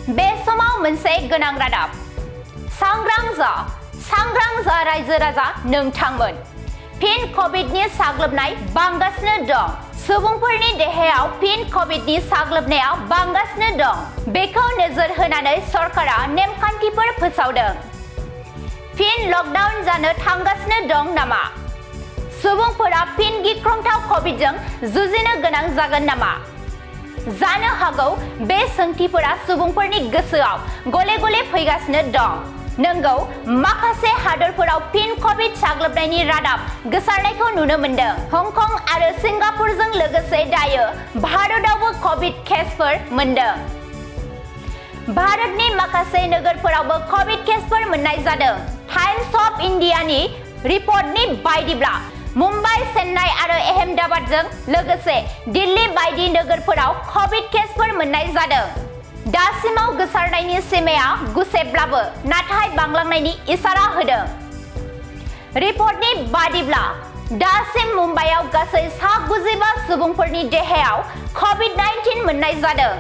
बे समाव मोनसे गोनां रादाब सांग्रां जा रायजो राजा नोंथांमोन फिन कभिडनि साग्लोबनाय बांगासिनो दं सुबुंफोरनि देहायाव फिन कभिडनि साग्लोबनाया बांगासिनो दं बेखौ नोजोर होनानै सरकारा नेमखान्थिफोर फोसावदों फिन लकडाउन जानो थांगासिनो दं नामा सुबुंफोरा फिन गिख्रंथाव कभिडजों जुजिनो गोनां जागोन नामा जानो हागौ बे सोंथिफोरा सुबुंफोरनि गोसोआव गले गले फैगासिनो दं नंगौ माखासे हादोरफोराव फिन कभिड साग्लोबनायनि रादाब गोसारनायखौ नुनो मोनदों हंकं आरो सिंगापुरजों लोगोसे दायो भारतआवबो कभिड केसफोर मोनदों भारतनि माखासे नोगोरफोरावबो कभिड केसफोर मोननाय जादों टाइम्स अफ इन्डियानि रिपर्टनि बायदिब्ला मुम्बाइ चेन्नाइ आरो अहमदाबादजों लोगोसे दिल्ली बायदि नोगोरफोराव कभिड केसफोर मोननाय जादों दासिमाव गोसारनायनि सीमाया गुसेबब्लाबो नाथाय बांलांनायनि इसारा होदों रिपर्टनि बादिब्ला दासिम मुम्बाइआव गासै 95 सुबुंफोरनि देहायाव कभिड-19 मोननाय जादों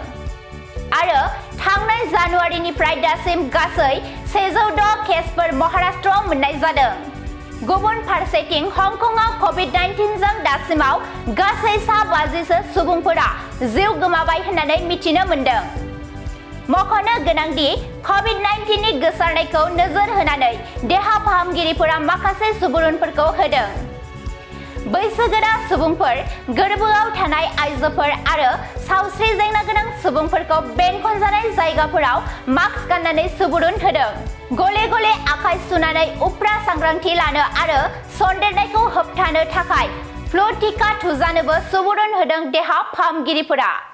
आरो थांनाय जानुवारिनिफ्राय दासिम गासै 106 केसफोर महाराष्ट्रआव मोननाय जादों गुबुन फारसेथिं हंकंआव कभिड-19 जों दासिमाव गासै 50 सुबुंफोरा जिउ गोमाबाय होननानै मिथिनो मोनदों मख'नो गोनांदि कभिड-19 नि गोसारनायखौ नोजोर होनानै देहा फाहामगिरिफोरा माखासे सुबुरुनफोरखौ होदों बैसोगोरा सुबुंफोर गोरबोआव थानाय आइजोफोर आरो सावस्रि जेंना गोनां सुबुंफोरखौ बेंखनजानाय जायगाफोराव मास्क गाननानै सुबुरुन होदों गले गले आखाइ सुनानै उफ्रा सांग्रांथि लानो आरो सन्देरनायखौ होबथानो थाखाय फ्लु टिका थुजानोबो सुबुरुन होदों देहा फाहामगिरिफोरा